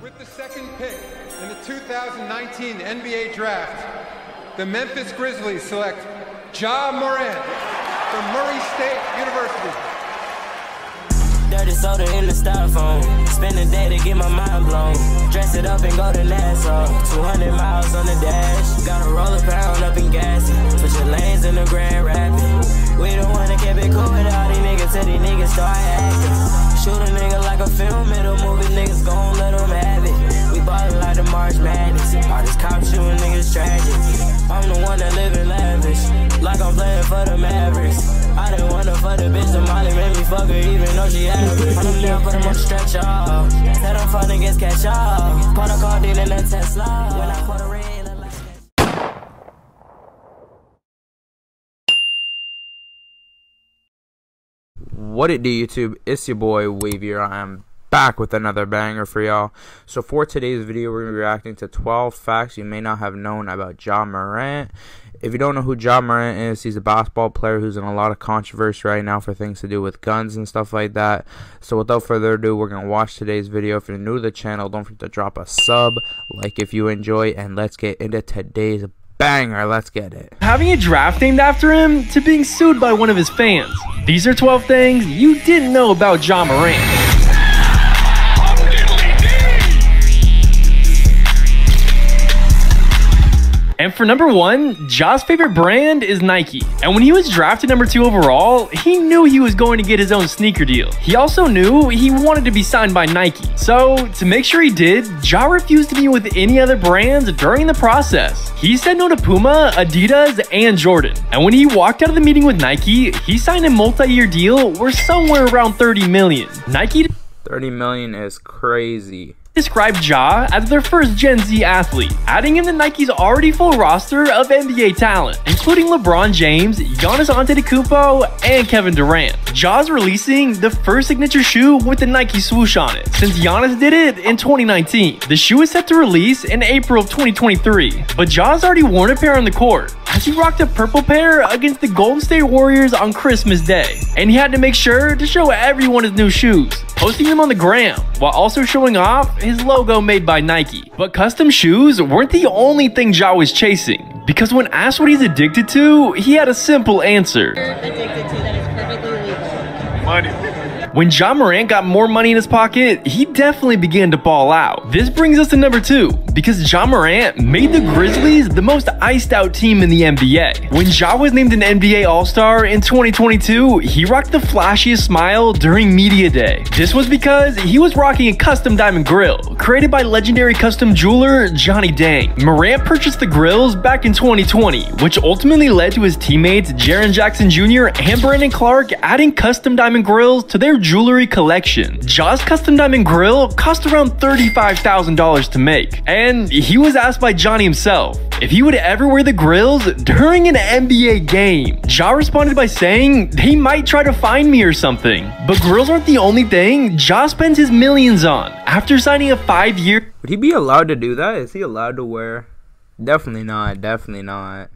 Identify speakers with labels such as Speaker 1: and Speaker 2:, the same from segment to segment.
Speaker 1: With the second pick in the 2019 NBA Draft, the Memphis Grizzlies select Ja Morant from Murray State University.
Speaker 2: Dirty soda in the styrofoam. Spend a day to get my mind blown. Dress it up and go to Nassau. 200 miles on the dash. Gotta roll a pound up in gas. Switching lanes in the Grand Rapids. We the one that kept it cool with all these niggas till these niggas start acting. Shoot a nigga like a film, middle movie, niggas gon' let them have it. We ballin' like the March Madness. All this cop shooting niggas tragic. I'm the one that live in lavish, like I'm playing for the Mavericks. I didn't want to fuck the bitch, the Molly made me fuck her even though she average. Put them down, put them on the stretch off. Tell them fuck niggas catch off. Put a car deal in that Tesla. When I put a ring.
Speaker 3: What it do, YouTube? It's your boy Wavy Ryan back with another banger for y'all. So for today's video, we're gonna be reacting to 12 facts you may not have known about Ja Morant. If you don't know who Ja Morant is, he's a basketball player who's in a lot of controversy right now for things to do with guns and stuff like that. So without further ado, we're gonna watch today's video. If you're new to the channel, don't forget to drop a sub, like if you enjoy, and let's get into today's banger. Let's get it.
Speaker 4: Having a draft named after him to being sued by one of his fans. These are 12 things you didn't know about Ja Morant. And for number one, Ja's favorite brand is Nike. And when he was drafted number 2 overall, he knew he was going to get his own sneaker deal. He also knew he wanted to be signed by Nike. So to make sure he did, Ja refused to be with any other brands during the process. He said no to Puma, Adidas, and Jordan. And when he walked out of the meeting with Nike, he signed a multi-year deal worth somewhere around $30 million. Nike
Speaker 3: 30 million is crazy.
Speaker 4: Described Ja as their first Gen Z athlete, adding him to Nike's already full roster of NBA talent, including LeBron James, Giannis Antetokounmpo, and Kevin Durant. Ja's releasing the first signature shoe with the Nike swoosh on it, since Giannis did it in 2019. The shoe is set to release in April of 2023, but Ja's already worn a pair on the court, as he rocked a purple pair against the Golden State Warriors on Christmas Day. And he had to make sure to show everyone his new shoes, posting them on the gram, while also showing off his logo made by Nike. But custom shoes weren't the only thing Ja was chasing, because when asked what he's addicted to, he had a simple answer.
Speaker 5: Addicted to that is perfectly legal.
Speaker 4: Money. When Ja Morant got more money in his pocket, he definitely began to ball out. This brings us to number 2, because Ja Morant made the Grizzlies the most iced out team in the NBA. When Ja was named an NBA All-Star in 2022, he rocked the flashiest smile during Media Day. This was because he was rocking a custom diamond grill, created by legendary custom jeweler Johnny Dang. Morant purchased the grills back in 2020, which ultimately led to his teammates Jaren Jackson Jr. and Brandon Clark adding custom diamond grills to their jewelry collection. Ja's custom diamond grill cost around $35,000 to make, and he was asked by Johnny himself if he would ever wear the grills during an NBA game. Ja responded by saying they might try to find me or something. But grills aren't the only thing Ja spends his millions on. After signing a 5-year...
Speaker 3: Would he be allowed to do that? Is he allowed to wear? Definitely not. Definitely not.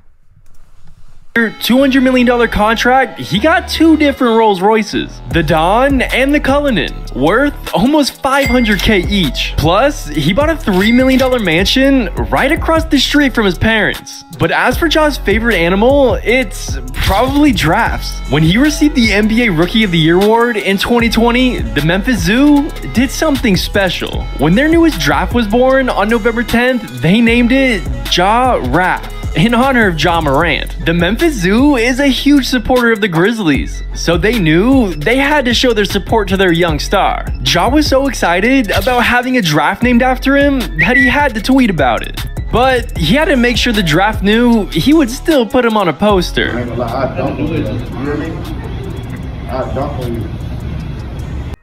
Speaker 4: $200 million contract, he got 2 different Rolls Royces, the Dawn and the Cullinan, worth almost $500K each. Plus, he bought a $3 million mansion right across the street from his parents. But as for Ja's favorite animal, it's probably giraffes. When he received the NBA Rookie of the Year award in 2020, the Memphis Zoo did something special. When their newest giraffe was born on November 10th, they named it Ja-Raph, in honor of Ja Morant. The Memphis Zoo is a huge supporter of the Grizzlies, so they knew they had to show their support to their young star. Ja was so excited about having a giraffe named after him that he had to tweet about it. But he had to make sure the draft knew he would still put him on a poster.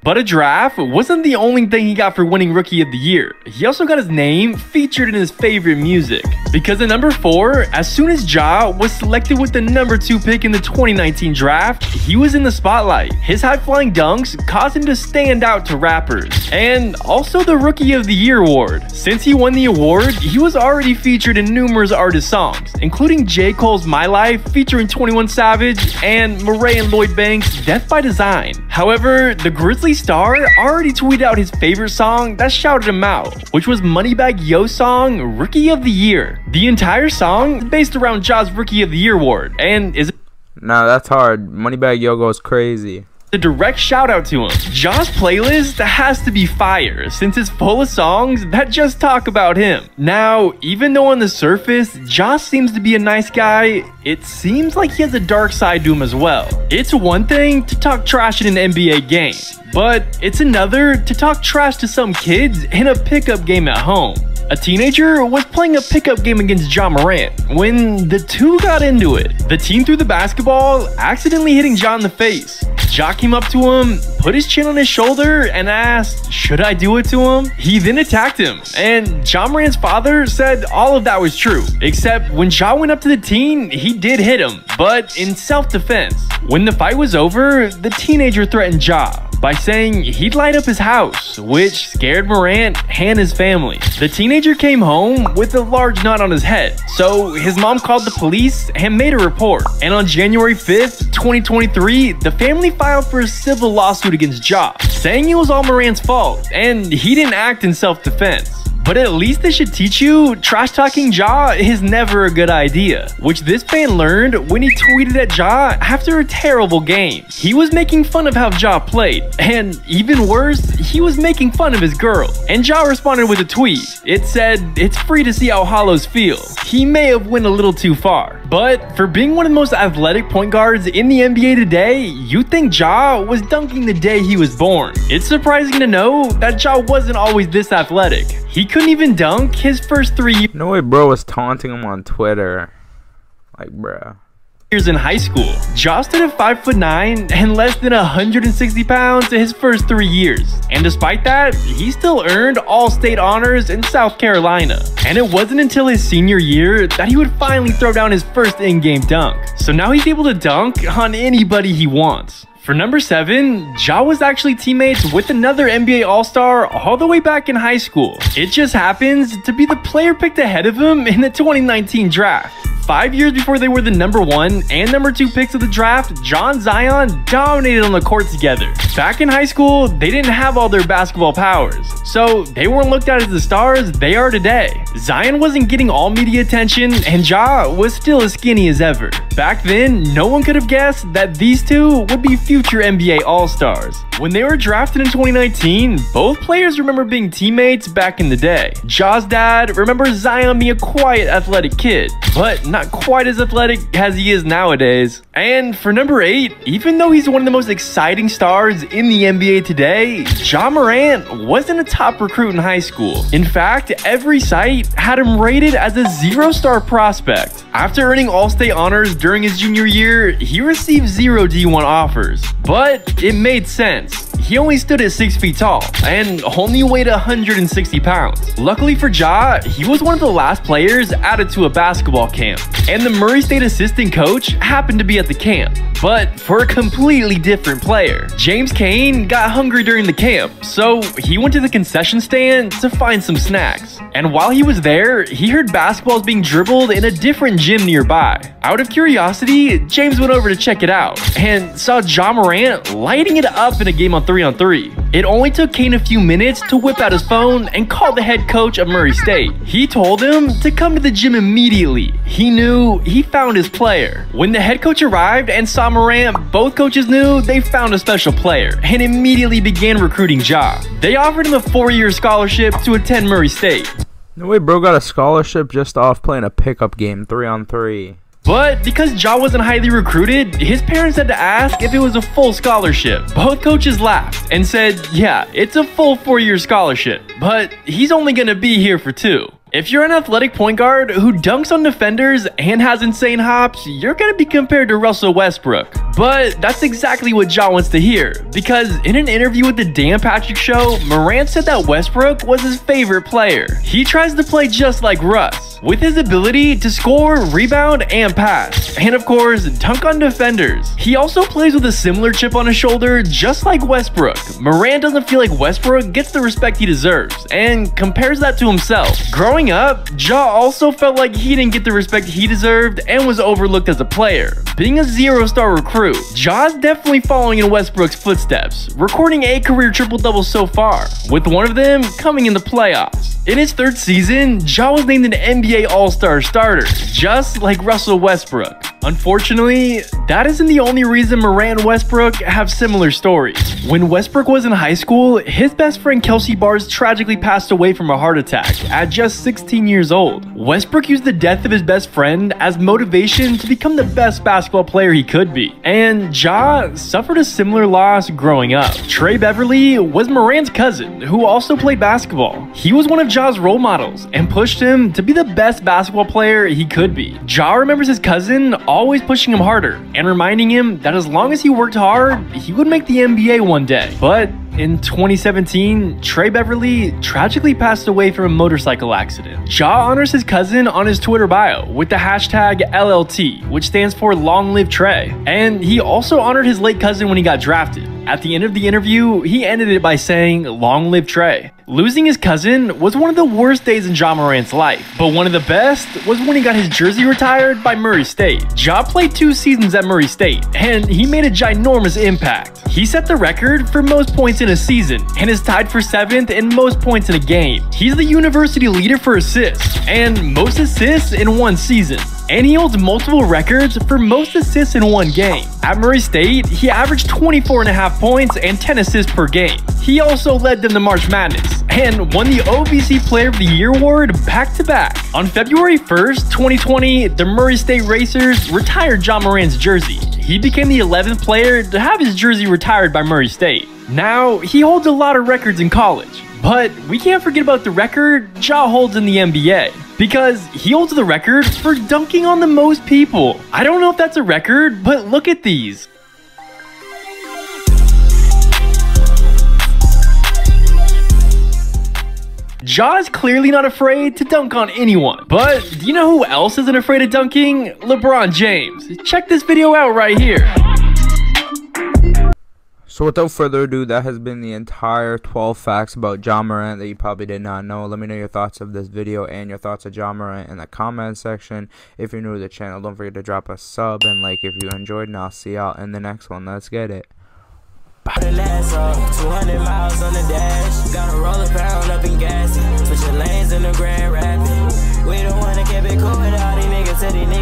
Speaker 4: But a giraffe wasn't the only thing he got for winning Rookie of the Year. He also got his name featured in his favorite music. Because at number 4, as soon as Ja was selected with the number 2 pick in the 2019 draft, he was in the spotlight. His high-flying dunks caused him to stand out to rappers. And also the Rookie of the Year award. Since he won the award, he was already featured in numerous artist songs, including J. Cole's My Life featuring 21 Savage and Murray and Lloyd Banks' Death by Design. However, the Grizzlies NBA star already tweeted out his favorite song that shouted him out, which was Moneybagg Yo's song, Rookie of the Year. The entire song is based around Ja's Rookie of the Year award, and is
Speaker 3: Nah, that's hard. Moneybagg Yo goes crazy.
Speaker 4: a direct shout out to him. Ja's playlist has to be fire since it's full of songs that just talk about him. Now, even though on the surface, Ja seems to be a nice guy, it seems like he has a dark side to him as well. It's one thing to talk trash in an NBA game, but it's another to talk trash to some kids in a pickup game at home. A teenager was playing a pickup game against Ja Morant when the two got into it. The team threw the basketball, accidentally hitting Ja in the face. Ja came up to him, put his chin on his shoulder, and asked, "Should I do it to him?" He then attacked him, and Ja Morant's father said all of that was true, except when Ja went up to the teen, he did hit him, but in self-defense. When the fight was over, the teenager threatened Ja by saying he'd light up his house, which scared Morant and his family. The teenager came home with a large knot on his head, so his mom called the police and made a report. And on January 5th, 2023, the family filed for a civil lawsuit against Ja, saying it was all Morant's fault and he didn't act in self-defense. But at least this should teach you trash-talking Ja is never a good idea, which this fan learned when he tweeted at Ja after a terrible game. He was making fun of how Ja played, and even worse, he was making fun of his girl. And Ja responded with a tweet. It said, "It's free to see how hollows feel." He may have went a little too far, but for being one of the most athletic point guards in the NBA today, you'd think Ja was dunking the day he was born. It's surprising to know that Ja wasn't always this athletic. He couldn't even dunk his first 3 years.
Speaker 3: No way bro was taunting him on Twitter. Like, bruh.
Speaker 4: In high school. Ja stood at 5'9" and less than 160 pounds his first 3 years. And despite that, he still earned all-state honors in South Carolina. And it wasn't until his senior year that he would finally throw down his first in-game dunk. So now he's able to dunk on anybody he wants. For number 7, Ja was actually teammates with another NBA All-Star all the way back in high school. It just happens to be the player picked ahead of him in the 2019 draft. 5 years before they were the number 1 and number 2 picks of the draft, Ja and Zion dominated on the court together. Back in high school, they didn't have all their basketball powers, so they weren't looked at as the stars they are today. Zion wasn't getting all media attention, and Ja was still as skinny as ever. Back then, no one could have guessed that these two would be future NBA All-Stars. When they were drafted in 2019, both players remember being teammates back in the day. Ja's dad remembers Zion being a quiet, athletic kid, but not quite as athletic as he is nowadays. And for number 8, even though he's one of the most exciting stars in the NBA today, Ja Morant wasn't a top recruit in high school. In fact, every site had him rated as a 0-star prospect. After earning All-State honors during his junior year, he received 0 D1 offers. But it made sense. He only stood at 6 feet tall and only weighed 160 pounds. Luckily for Ja, he was one of the last players added to a basketball camp, and the Murray State assistant coach happened to be at the camp, but for a completely different player. James Cain got hungry during the camp, so he went to the concession stand to find some snacks. And while he was there, he heard basketballs being dribbled in a different gym nearby. Out of curiosity, James went over to check it out and saw Ja Morant lighting it up in a game on 3-on-3. It only took Cain a few minutes to whip out his phone and call the head coach of Murray State. He told him to come to the gym immediately. He knew he found his player. When the head coach arrived and saw Morant, both coaches knew they found a special player and immediately began recruiting Ja. They offered him a 4-year scholarship to attend Murray State.
Speaker 3: No way bro got a scholarship just off playing a pickup game 3-on-3.
Speaker 4: But because Ja wasn't highly recruited, his parents had to ask if it was a full scholarship. Both coaches laughed and said, yeah, it's a full 4-year scholarship, but he's only gonna be here for 2. If you're an athletic point guard who dunks on defenders and has insane hops, you're gonna be compared to Russell Westbrook. But that's exactly what Ja wants to hear, because in an interview with the Dan Patrick Show, Morant said that Westbrook was his favorite player. He tries to play just like Russ, with his ability to score, rebound, and pass, and of course, dunk on defenders. He also plays with a similar chip on his shoulder, just like Westbrook. Morant doesn't feel like Westbrook gets the respect he deserves, and compares that to himself. Growing up, Ja also felt like he didn't get the respect he deserved and was overlooked as a player. Being a zero-star recruit, Ja's definitely following in Westbrook's footsteps, recording 8 career triple-doubles so far, with one of them coming in the playoffs. In his 3rd season, Ja was named an NBA All-Star starter, just like Russell Westbrook. Unfortunately, that isn't the only reason Morant and Westbrook have similar stories. When Westbrook was in high school, his best friend Kelsey Barnes tragically passed away from a heart attack at just 16 years old. Westbrook used the death of his best friend as motivation to become the best basketball player he could be. And Ja suffered a similar loss growing up. Trey Beverly was Morant's cousin, who also played basketball. He was one of Ja's role models and pushed him to be the best basketball player he could be. Ja remembers his cousin always pushing him harder and reminding him that as long as he worked hard, he would make the NBA one day. But in 2017, Trey Beverly tragically passed away from a motorcycle accident. Ja honors his cousin on his Twitter bio with the hashtag LLT, which stands for Long Live Trey. And he also honored his late cousin when he got drafted. At the end of the interview, he ended it by saying, "Long live Trey." Losing his cousin was one of the worst days in Ja Morant's life, but one of the best was when he got his jersey retired by Murray State. Ja played 2 seasons at Murray State, and he made a ginormous impact. He set the record for most points in a season, and is tied for 7th in most points in a game. He's the university leader for assists, and most assists in 1 season. And he holds multiple records for most assists in 1 game. At Murray State, he averaged 24.5 points and 10 assists per game. He also led them to March Madness and won the OVC Player of the Year award back-to-back. On February 1st, 2020, the Murray State Racers retired Ja Morant's jersey. He became the 11th player to have his jersey retired by Murray State. Now, he holds a lot of records in college, but we can't forget about the record Ja holds in the NBA. Because he holds the record for dunking on the most people. I don't know if that's a record, but look at these. Ja is clearly not afraid to dunk on anyone. But do you know who else isn't afraid of dunking? LeBron James. Check this video out right here.
Speaker 3: So without further ado, that has been the entire 12 facts about Ja Morant that you probably did not know. Let me know your thoughts of this video and your thoughts of Ja Morant in the comment section. If you're new to the channel, don't forget to drop a sub and like if you enjoyed, and I'll see y'all in the next one. Let's get it.
Speaker 2: 200 miles on the dash, got a roller pound up in gas, switching lanes in the Grand Rapids. We don't wanna keep it cool with all these niggas, tell these niggas.